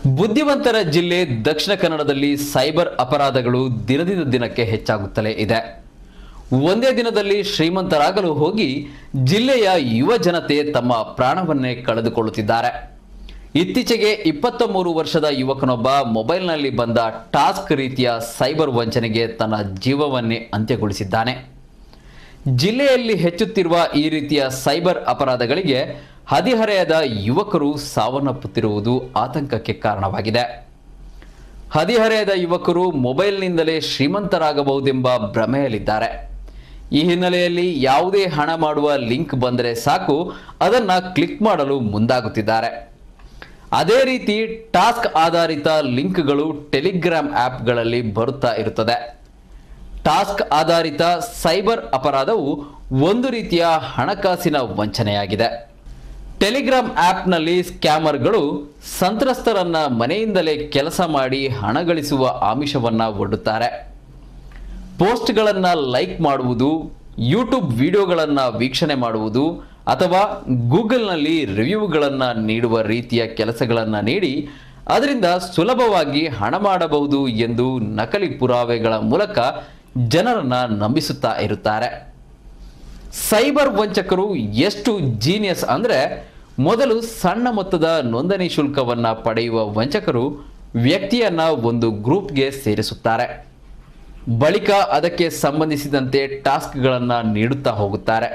ಬುದ್ಧಿವಂತರ ಜಿಲ್ಲೆ ದಕ್ಷಿಣ ಕನ್ನಡದಲ್ಲಿ ಸೈಬರ್ ಅಪರಾಧಗಳು ದಿನದಿಂದ ದಿನಕ್ಕೆ ಹೆಚ್ಚಾಗುತ್ತಲೇ ಇದೆ. ಒಂದೇ ದಿನದಲ್ಲಿ ಶ್ರೀಮಂತರಾಗಲು ಹೋಗಿ ಜಿಲ್ಲೆಯ ಯುವ ಜನತೆ ತಮ್ಮ ಪ್ರಾಣವನ್ನೇ ಕಳೆದುಕೊಳ್ಳುತ್ತಿದ್ದಾರೆ. ಇತ್ತೀಚೆಗೆ 23 ವರ್ಷದ ಯುವಕನೊಬ್ಬ ಮೊಬೈಲ್ನಲ್ಲಿ ಬಂದ ಟಾಸ್ಕ್ ರೀತಿಯ ಸೈಬರ್ ವಂಚನೆಗೆ ತನ್ನ ಜೀವವನ್ನೇ ಅಂತ್ಯಗೊಳಿಸಿದ್ದಾನೆ. ಜಿಲ್ಲೆಯಲ್ಲಿ ಹೆಚ್ಚುತ್ತಿರುವ ಈ ರೀತಿಯ ಸೈಬರ್ ಅಪರಾಧಗಳಿಗೆ ಹದಿಹರೆಯದ ಯುವಕರು ಸಾವನ್ನಪ್ಪುತ್ತಿರುವುದು ಆತಂಕಕ್ಕೆ ಕಾರಣವಾಗಿದೆ. ಹದಿಹರೆಯದ ಯುವಕರು ಮೊಬೈಲ್ನಿಂದಲೇ ಶ್ರೀಮಂತರಾಗಬಹುದೆಂಬ ಭ್ರಮೆಯಲ್ಲಿದ್ದಾರೆ. ಈ ಹಿನ್ನೆಲೆಯಲ್ಲಿ ಯಾವುದೇ ಹಣ ಮಾಡುವ ಲಿಂಕ್ ಬಂದರೆ ಸಾಕು ಅದನ್ನು ಕ್ಲಿಕ್ ಮಾಡಲು ಮುಂದಾಗುತ್ತಿದ್ದಾರೆ. ಅದೇ ರೀತಿ ಟಾಸ್ಕ್ ಆಧಾರಿತ ಲಿಂಕ್ಗಳು ಟೆಲಿಗ್ರಾಮ್ ಆ್ಯಪ್ಗಳಲ್ಲಿ ಬರುತ್ತಾ ಇರುತ್ತದೆ. ಟಾಸ್ಕ್ ಆಧಾರಿತ ಸೈಬರ್ ಅಪರಾಧವು ಒಂದು ರೀತಿಯ ಹಣಕಾಸಿನ ವಂಚನೆಯಾಗಿದೆ. ಟೆಲಿಗ್ರಾಮ್ ಆ್ಯಪ್ನಲ್ಲಿ ಸ್ಕ್ಯಾಮರ್ಗಳು ಸಂತ್ರಸ್ತರನ್ನ ಮನೆಯಿಂದಲೇ ಕೆಲಸ ಮಾಡಿ ಹಣ ಗಳಿಸುವ ಆಮಿಷವನ್ನು ಒಡ್ಡುತ್ತಾರೆ. ಪೋಸ್ಟ್ಗಳನ್ನು ಲೈಕ್ ಮಾಡುವುದು, ಯೂಟ್ಯೂಬ್ ವಿಡಿಯೋಗಳನ್ನು ವೀಕ್ಷಣೆ ಮಾಡುವುದು ಅಥವಾ ಗೂಗಲ್ನಲ್ಲಿ ರಿವ್ಯೂಗಳನ್ನು ನೀಡುವ ರೀತಿಯ ಕೆಲಸಗಳನ್ನು ನೀಡಿ ಅದರಿಂದ ಸುಲಭವಾಗಿ ಹಣ ಮಾಡಬಹುದು ಎಂದು ನಕಲಿ ಪುರಾವೆಗಳ ಮೂಲಕ ಜನರನ್ನು ನಂಬಿಸುತ್ತಾ ಇರುತ್ತಾರೆ. ಸೈಬರ್ ವಂಚಕರು ಎಷ್ಟು ಜೀನಿಯಸ್ ಅಂದರೆ, ಮೊದಲು ಸಣ್ಣ ಮೊತ್ತದ ನೋಂದಣಿ ಶುಲ್ಕವನ್ನು ಪಡೆಯುವ ವಂಚಕರು ವ್ಯಕ್ತಿಯನ್ನ ಒಂದು ಗ್ರೂಪ್ಗೆ ಸೇರಿಸುತ್ತಾರೆ. ಬಳಿಕ ಅದಕ್ಕೆ ಸಂಬಂಧಿಸಿದಂತೆ ಟಾಸ್ಕ್ಗಳನ್ನು ನೀಡುತ್ತಾ ಹೋಗುತ್ತಾರೆ.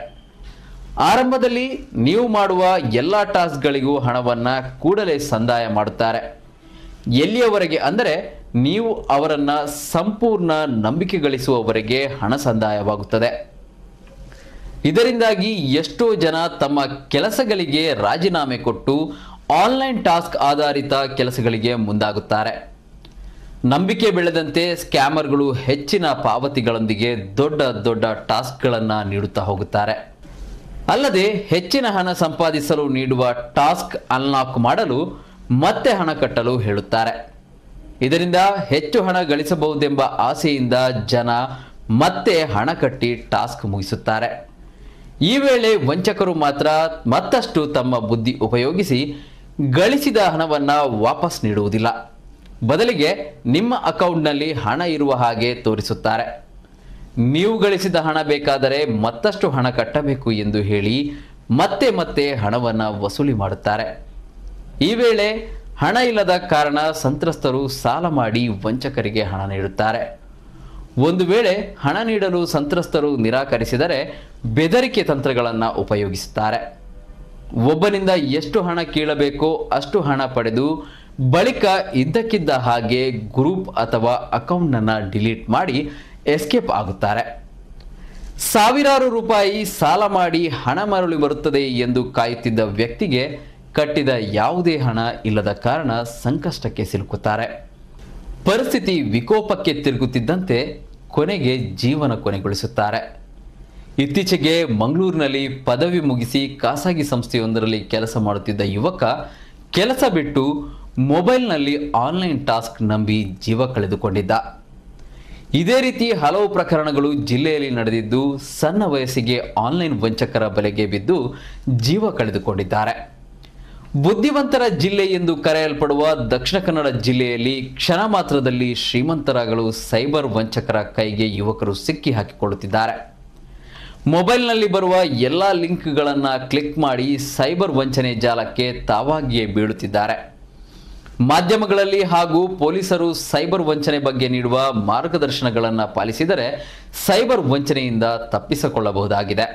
ಆರಂಭದಲ್ಲಿ ನೀವು ಮಾಡುವ ಎಲ್ಲ ಟಾಸ್ಕ್ಗಳಿಗೂ ಹಣವನ್ನು ಕೂಡಲೇ ಸಂದಾಯ ಮಾಡುತ್ತಾರೆ. ಎಲ್ಲಿಯವರೆಗೆ ಅಂದರೆ ನೀವು ಅವರನ್ನು ಸಂಪೂರ್ಣ ನಂಬಿಕೆ ಗಳಿಸುವವರೆಗೆ ಹಣ ಸಂದಾಯವಾಗುತ್ತದೆ. ಇದರಿಂದಾಗಿ ಎಷ್ಟೋ ಜನ ತಮ್ಮ ಕೆಲಸಗಳಿಗೆ ರಾಜೀನಾಮೆ ಕೊಟ್ಟು ಆನ್ಲೈನ್ ಟಾಸ್ಕ್ ಆಧಾರಿತ ಕೆಲಸಗಳಿಗೆ ಮುಂದಾಗುತ್ತಾರೆ. ನಂಬಿಕೆ ಬೆಳೆದಂತೆ ಸ್ಕ್ಯಾಮರ್ಗಳು ಹೆಚ್ಚಿನ ಪಾವತಿಗಳೊಂದಿಗೆ ದೊಡ್ಡ ದೊಡ್ಡ ಟಾಸ್ಕ್ಗಳನ್ನು ನೀಡುತ್ತಾ ಹೋಗುತ್ತಾರೆ. ಅಲ್ಲದೆ ಹೆಚ್ಚಿನ ಹಣ ಸಂಪಾದಿಸಲು ನೀಡುವ ಟಾಸ್ಕ್ ಅನ್ಲಾಕ್ ಮಾಡಲು ಮತ್ತೆ ಹಣ ಕಟ್ಟಲು ಹೇಳುತ್ತಾರೆ. ಇದರಿಂದ ಹೆಚ್ಚು ಹಣ ಗಳಿಸಬಹುದೆಂಬ ಆಸೆಯಿಂದ ಜನ ಮತ್ತೆ ಹಣ ಕಟ್ಟಿ ಟಾಸ್ಕ್ ಮುಗಿಸುತ್ತಾರೆ. ಈ ವೇಳೆ ವಂಚಕರು ಮಾತ್ರ ಮತ್ತಷ್ಟು ತಮ್ಮ ಬುದ್ಧಿ ಉಪಯೋಗಿಸಿ ಗಳಿಸಿದ ಹಣವನ್ನು ವಾಪಸ್ ನೀಡುವುದಿಲ್ಲ. ಬದಲಿಗೆ ನಿಮ್ಮ ಅಕೌಂಟ್ನಲ್ಲಿ ಹಣ ಇರುವ ಹಾಗೆ ತೋರಿಸುತ್ತಾರೆ. ನೀವು ಗಳಿಸಿದ ಹಣ ಬೇಕಾದರೆ ಮತ್ತಷ್ಟು ಹಣ ಕಟ್ಟಬೇಕು ಎಂದು ಹೇಳಿ ಮತ್ತೆ ಮತ್ತೆ ಹಣವನ್ನು ವಸೂಲಿ ಮಾಡುತ್ತಾರೆ. ಈ ವೇಳೆ ಹಣ ಇಲ್ಲದ ಕಾರಣ ಸಂತ್ರಸ್ತರು ಸಾಲ ಮಾಡಿ ವಂಚಕರಿಗೆ ಹಣ ನೀಡುತ್ತಾರೆ. ಒಂದು ವೇಳೆ ಹಣ ನೀಡಲು ಸಂತ್ರಸ್ತರು ನಿರಾಕರಿಸಿದರೆ ಬೆದರಿಕೆ ತಂತ್ರಗಳನ್ನು ಉಪಯೋಗಿಸುತ್ತಾರೆ. ಒಬ್ಬನಿಂದ ಎಷ್ಟು ಹಣ ಕೀಳಬೇಕೋ ಅಷ್ಟು ಹಣ ಪಡೆದು ಬಳಿಕ ಇದ್ದಕ್ಕಿದ್ದ ಹಾಗೆ ಗ್ರೂಪ್ ಅಥವಾ ಅಕೌಂಟನ್ನು ಡಿಲೀಟ್ ಮಾಡಿ ಎಸ್ಕೇಪ್ ಆಗುತ್ತಾರೆ. ಸಾವಿರಾರು ರೂಪಾಯಿ ಸಾಲ ಮಾಡಿ ಹಣ ಮರಳಿ ಬರುತ್ತದೆ ಎಂದು ಕಾಯುತ್ತಿದ್ದ ವ್ಯಕ್ತಿಗೆ ಕಟ್ಟಿದ ಯಾವುದೇ ಹಣ ಇಲ್ಲದ ಕಾರಣ ಸಂಕಷ್ಟಕ್ಕೆ ಸಿಲುಕುತ್ತಾರೆ. ಪರಿಸ್ಥಿತಿ ವಿಕೋಪಕ್ಕೆ ತಿರುಗುತ್ತಿದ್ದಂತೆ ಕೊನೆಗೆ ಜೀವನ ಕೊನೆಗೊಳಿಸುತ್ತಾರೆ. ಇತ್ತೀಚೆಗೆ ಮಂಗಳೂರಿನಲ್ಲಿ ಪದವಿ ಮುಗಿಸಿ ಖಾಸಗಿ ಸಂಸ್ಥೆಯೊಂದರಲ್ಲಿ ಕೆಲಸ ಮಾಡುತ್ತಿದ್ದ ಯುವಕ ಕೆಲಸ ಬಿಟ್ಟು ಮೊಬೈಲ್ನಲ್ಲಿ ಆನ್ಲೈನ್ ಟಾಸ್ಕ್ ನಂಬಿ ಜೀವ ಕಳೆದುಕೊಂಡಿದ್ದ. ಇದೇ ರೀತಿ ಹಲವು ಪ್ರಕರಣಗಳು ಜಿಲ್ಲೆಯಲ್ಲಿ ನಡೆದಿದ್ದು ಸಣ್ಣ ವಯಸ್ಸಿಗೆ ಆನ್ಲೈನ್ ವಂಚಕರ ಬಲೆಗೆ ಬಿದ್ದು ಜೀವ ಕಳೆದುಕೊಂಡಿದ್ದಾರೆ. ಬುದ್ಧಿವಂತರ ಜಿಲ್ಲೆ ಎಂದು ಕರೆಯಲ್ಪಡುವ ದಕ್ಷಿಣ ಕನ್ನಡ ಜಿಲ್ಲೆಯಲ್ಲಿ ಕ್ಷಣ ಮಾತ್ರದಲ್ಲಿ ಶ್ರೀಮಂತರಾಗಲು ಸೈಬರ್ ವಂಚಕರ ಕೈಗೆ ಯುವಕರು ಸಿಕ್ಕಿ ಹಾಕಿಕೊಳ್ಳುತ್ತಿದ್ದಾರೆ. ಮೊಬೈಲ್ನಲ್ಲಿ ಬರುವ ಎಲ್ಲ ಲಿಂಕ್ಗಳನ್ನು ಕ್ಲಿಕ್ ಮಾಡಿ ಸೈಬರ್ ವಂಚನೆ ಜಾಲಕ್ಕೆ ತಾವಾಗಿಯೇ ಬೀಳುತ್ತಿದ್ದಾರೆ. ಮಾಧ್ಯಮಗಳಲ್ಲಿ ಹಾಗೂ ಪೊಲೀಸರು ಸೈಬರ್ ವಂಚನೆ ಬಗ್ಗೆ ನೀಡುವ ಮಾರ್ಗದರ್ಶನಗಳನ್ನು ಪಾಲಿಸಿದರೆ ಸೈಬರ್ ವಂಚನೆಯಿಂದ ತಪ್ಪಿಸಿಕೊಳ್ಳಬಹುದಾಗಿದೆ.